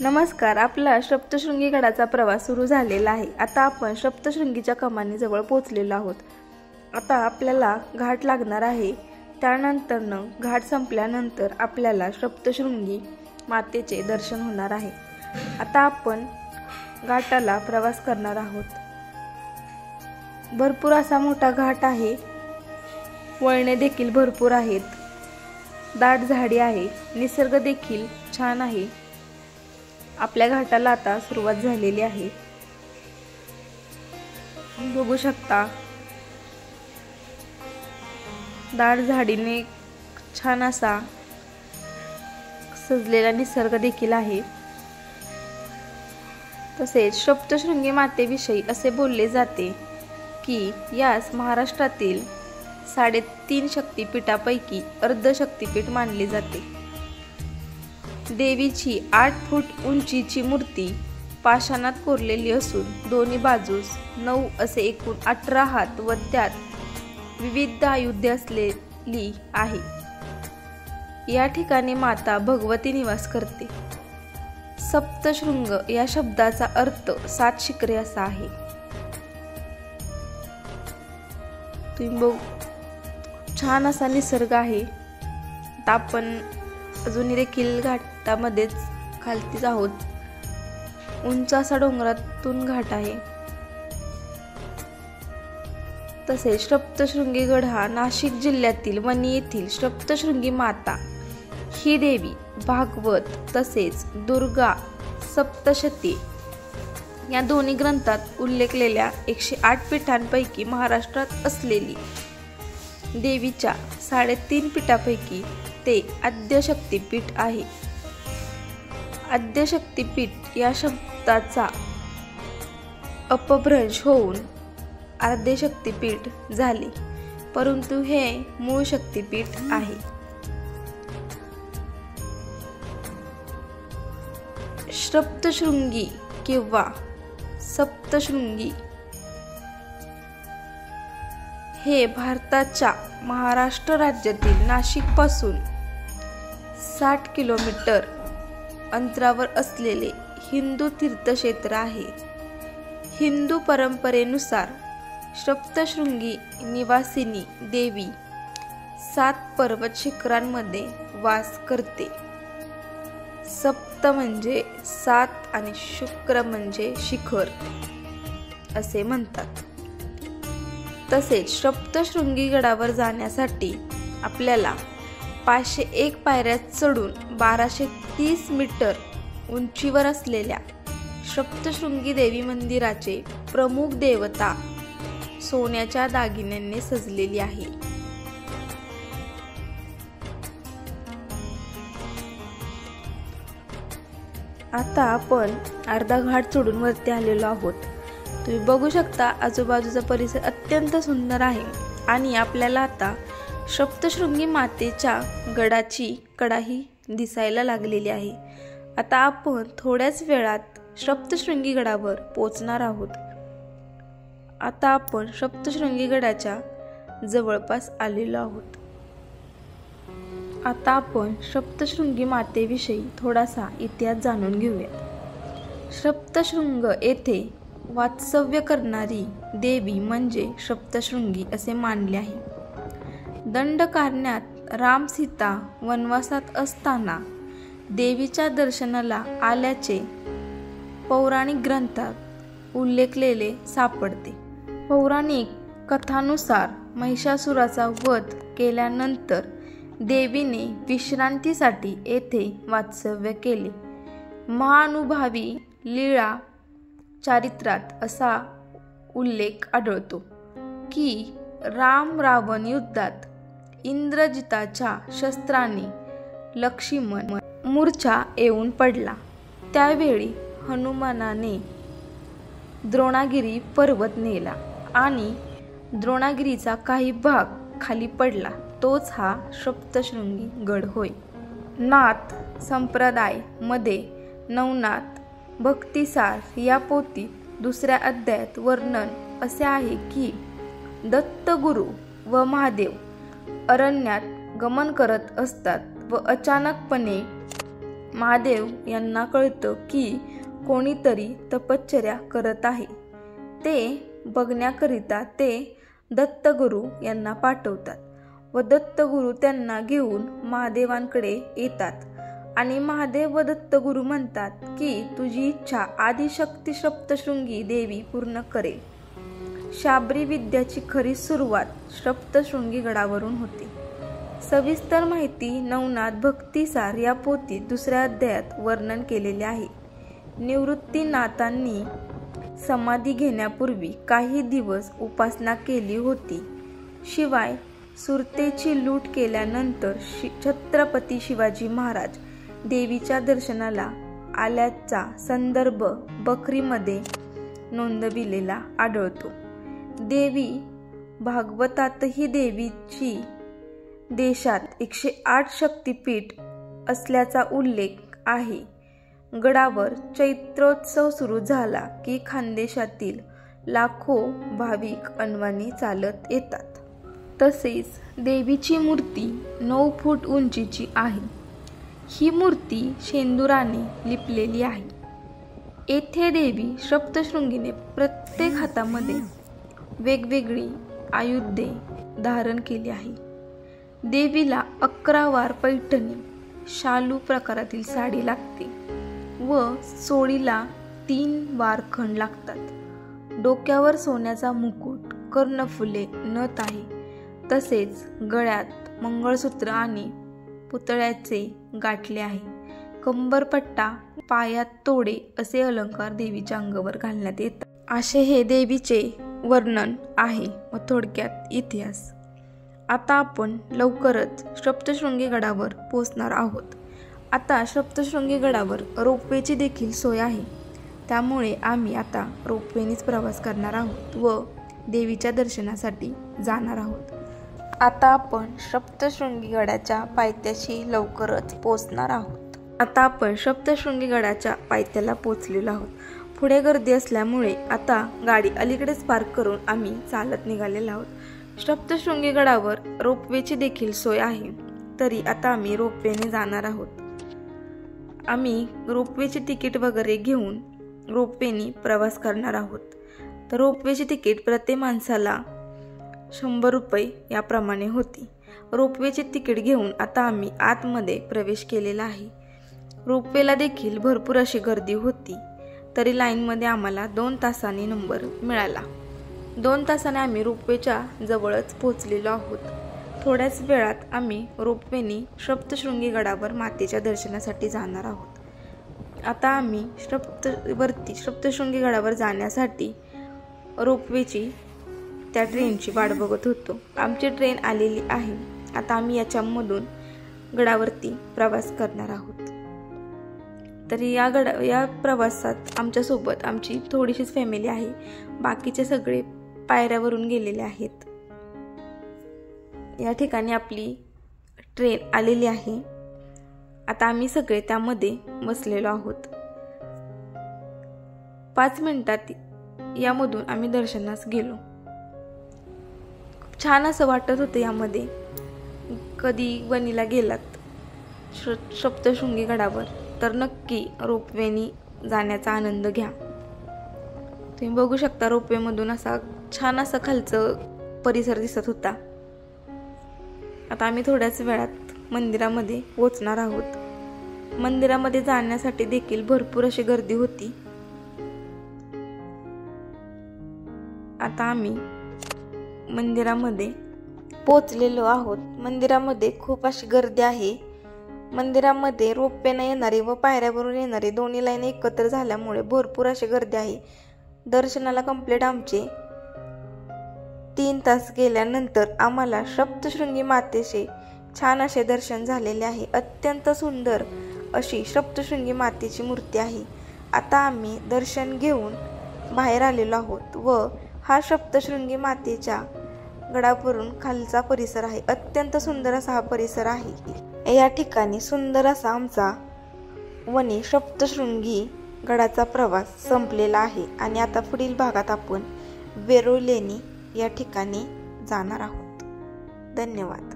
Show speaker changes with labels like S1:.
S1: नमस्कार. आपला सप्तशृंगी गडाचा प्रवास सुरू झालेला आहे. आता आपण सप्तशृंगीच्या कमानीजवळ पोहोचलेलो आहोत. आता आपल्याला घाट लागणार आहे. त्यानंतरनं घाट संपल्यानंतर आपल्याला सप्तशृंगी मातेचे दर्शन होणार आहे. आता आपण घाटाला प्रवास करणार आहोत. भरपूर असा मोठा घाट आहे. वळणे देखील भरपूर आहेत. दाट झाडी आहे. निसर्ग देखील छान आहे. आपल्या घाटाला आता सुरुवात झालेली आहे. बघू शकता दाट झाडीने छान असा सजलेला निसर्ग देखील आहे. तसेच सप्तशृंगी मातेविषयी असे बोलले जाते की यास महाराष्ट्रातील 3.5 शक्तिपीठापैकी अर्धशक्तिपीठ मानले जाते. देवीची 8 फूट उंचीची मूर्ती पाषाणात कोरलेली असून दोन्ही बाजूस 9 असे एकूण 18 हात व त्यात विविध आयुधे असलेली आहे. या ठिकाणी माता भगवती निवास करते. सप्तशृंग या शब्दाचा अर्थ 7 शिखरे असा आहे. तुम्ही बघ छान असा निसर्ग आहे. आता आपण अजूनही देखील घाटामध्येच खालतीच आहोत. उंच असा डोंगरातून घाट आहे. तसेच सप्तशृंगी गड हा नाशिक जिल्ह्यातील वणी येथील सप्तशृंगी माता ही देवी भागवत तसेच दुर्गा सप्तशती या दोन्ही ग्रंथात उल्लेखलेल्या 108 पीठांपैकी महाराष्ट्रात असलेली देवीच्या 3.5 पीठापैकी ते आद्यशक्तिपीठ आहे. आद्यशक्तिपीठ या शब्दाचा अपभ्रंश होऊन अर्धे शक्तिपीठ झाले, परंतु हे मूळ शक्तिपीठ आहे. सप्तशृंगी किंवा सप्तशृंगी हे भारताच्या महाराष्ट्र राज्यातील नाशिक पासून 60 किलोमीटर अंतरावर असलेले हिंदू तीर्थक्षेत्र आहे. हिंदू परंपरेनुसार सप्तशृंगी निवासिनी देवी 7 पर्वत शिखरांमध्ये वास करते. सप्त म्हणजे 7 आणि शुक्र म्हणजे शिखर असे म्हणतात. तसेच सप्तशृंगी गडावर जाण्यासाठी आपल्याला 501 पायऱ्या चढून 1230 मीटर उंचीवर असलेल्या सप्तशृंगी देवी मंदिराचे प्रमुख देवता सोन्याच्या दागिन्यांनी सजलेली आहे. आता आपण अर्धा घाट चढून वरती आलेलो आहोत. तुम्ही बघू शकता आजूबाजूचा परिसर अत्यंत सुंदर आहे आणि आपल्याला आता सप्तशृंगी मातेच्या गडाची कडाही दिसायला लागलेली आहे. आता आपण थोड्याच वेळात सप्तशृंगी गडावर पोहोचणार आहोत. आता आपण सप्तशृंगी गडाच्या जवळपास आलेलो आहोत. आता आपण सप्तशृंगी मातेविषयी थोडासा इतिहास जाणून घेऊयात. सप्तशृंग येथे वास्तव्य करणारी देवी म्हणजे सप्तशृंगी असे मानले आहे. दंडकारण्यात राम सीता वनवासात असताना देवीच्या दर्शनाला आल्याचे पौराणिक ग्रंथात उल्लेखलेले सापडते. पौराणिक कथानुसार महिषासुराचा वध केल्यानंतर देवीने विश्रांतीसाठी येथे वास्तव्य केले. महानुभावी लीळा चारित्रात असा उल्लेख आढळतो की राम रावण युद्धात इंद्रजिताच्या शस्त्राने लक्ष्मण मूर्छा येऊन पडला. त्यावेळी हनुमानाने द्रोणागिरी पर्वत नेला आणि द्रोणागिरीचा काही भाग खाली पडला. तोच हा सप्तशृंगी गड होय. नाथ संप्रदाय मध्ये नवनाथ भक्तिसार या पोथीत 2ऱ्या अध्यायात वर्णन असे आहे की दत्तगुरु व महादेव अरण्यात गमन करत असतात व अचानकपणे महादेव यांना कळतं की कोणीतरी तपश्चर्या करत आहे. ते बघण्याकरिता ते दत्तगुरू यांना पाठवतात व दत्तगुरू त्यांना घेऊन महादेवांकडे येतात आणि महादेव व दत्तगुरू म्हणतात की तुझी इच्छा आदिशक्ती सप्तशृंगी देवी पूर्ण करेल. शाबरी विद्याची खरी सुरुवात सप्तशृंगी गडावरून होते. सविस्तर माहिती नवनाथ भक्तिसार या पोथीत 2ऱ्या अध्यायात वर्णन केलेले आहे. निवृत्तीनाथांनी समाधी घेण्यापूर्वी काही दिवस उपासना केली होती. शिवाय सुरतेची लूट केल्यानंतर छत्रपती शिवाजी महाराज देवीच्या दर्शनाला आल्याचा संदर्भ बखरीमध्ये नोंदविलेला आढळतो. देवी भागवतातही देवीची देशात 108 शक्तिपीठ असल्याचा उल्लेख आहे. गडावर चैत्रोत्सव सुरू झाला की खानदेशातील लाखो भाविक अनवाणी चालत येतात. तसेच देवीची मूर्ती 9 फूट उंचीची आहे. ही मूर्ती शेंदुराने लिपलेली आहे. येथे देवी सप्तशृंगीने प्रत्येक हातामध्ये वेगवेगळी आयुधे धारण केली आहे. देवीला 11 वार पैठणी शालू प्रकारातील साडी लागते व सोळीला 3 वारखंड लागतात. डोक्यावर सोन्याचा मुकुट, कर्णफुले, नथ आहे. तसेच गळ्यात मंगळसूत्र आणि पुतळ्याचे गाठले आहे. कंबरपट्टा, पायात तोडे असे अलंकार देवीच्या अंगावर घालण्यात येतात. असे हे देवीचे वर्णन आहे व थोडक्यात इतिहास. आता आपण लवकरच सप्तशृंगी गडावर पोहोचणार आहोत. आता सप्तशृंगी गडावर रोपवेची देखील सोय आहे. त्यामुळे आम्ही आता रोपवेनेच प्रवास करणार आहोत व देवीच्या दर्शनासाठी जाणार आहोत. आता आपण सप्तशृंगी गडाच्या पायथ्याशी लवकरच पोहोचणार आहोत. आता आपण सप्तशृंगी गडाच्या पायथ्याला पोहोचलेलो आहोत. पुढे गर्दी असल्यामुळे आता गाडी अलीकडेच पार्क करून आम्ही चालत निघालेलो आहोत. सप्तशृंगी गडावर रोपवेची देखील सोय आहे. तरी आता आम्ही रोपवेने जाणार आहोत. आम्ही रोपवेचे तिकीट वगैरे घेऊन रोपवेने प्रवास करणार आहोत. तर रोपवेची तिकीट प्रति माणसाला 100 रुपये याप्रमाणे होती. रोपवेचे तिकीट घेऊन आता आम्ही आतमध्ये प्रवेश केलेला आहे. रोपवेला देखील भरपूर अशी गर्दी होती. तरी लाईनमध्ये आम्हाला 2 तासांनी नंबर मिळाला. 2 तासाने आम्ही रोपवेच्या जवळच पोहोचलेलो आहोत. थोड्याच वेळात आम्ही रोपवेने सप्तशृंगी गडावर मातेच्या दर्शनासाठी जाणार आहोत. आता आम्ही सप्तशृंगी गडावर जाण्यासाठी रोपवेची त्या ट्रेनची वाट बघत होतो. आमची ट्रेन आलेली आहे. आता आम्ही याच्यामधून गडावरती प्रवास करणार आहोत. तरी या प्रवासात आमच्यासोबत आमची थोडीशीच फॅमिली आहे. बाकीचे सगळे पायऱ्यावरून गेलेले आहेत. या ठिकाणी आपली ट्रेन आलेली आहे. आता आम्ही सगळे त्यामध्ये बसलेलो आहोत. 5 मिनिटात यामधून आम्ही दर्शनास गेलो. छान असं वाटत होतं. यामध्ये कधी वणीला गेलात सप्तशृंगी गडावर तर नक्की रोपवेने जाण्याचा आनंद घ्या. तुम्ही बघू शकता रोपवेमधून असा छान असा खालचं परिसर दिसत होता. आता आम्ही थोड्याच वेळात मंदिरामध्ये पोहोचणार आहोत. मंदिरामध्ये जाण्यासाठी देखील भरपूर अशी गर्दी होती. आता आम्ही मंदिरामध्ये पोहोचलेलो आहोत. मंदिरामध्ये खूप अशी गर्दी आहे. मंदिरामध्ये रोपवेने येणारे व पायऱ्यावरून येणारे दोन्ही लाईन एकत्र झाल्यामुळे भरपूर अशी गर्दी आहे. दर्शनाला कंप्लीट आमचे 3 तास गेल्यानंतर आम्हाला सप्तशृंगी मातेचे छान असे दर्शन झालेले आहे. अत्यंत सुंदर अशी सप्तशृंगी मातेची मूर्ती आहे. आता आम्ही दर्शन घेऊन बाहेर आलेलो आहोत व हा सप्तशृंगी मातेच्या गडावरून खालचा परिसर आहे. अत्यंत सुंदर असा हा परिसर आहे. या ठिकाणी सुंदर असा आमचा वणी सप्तशृंगी गडाचा प्रवास संपलेला आहे आणि आता पुढील भागात आपण वेरूळ लेणी या ठिकाणी जाणार आहोत. धन्यवाद.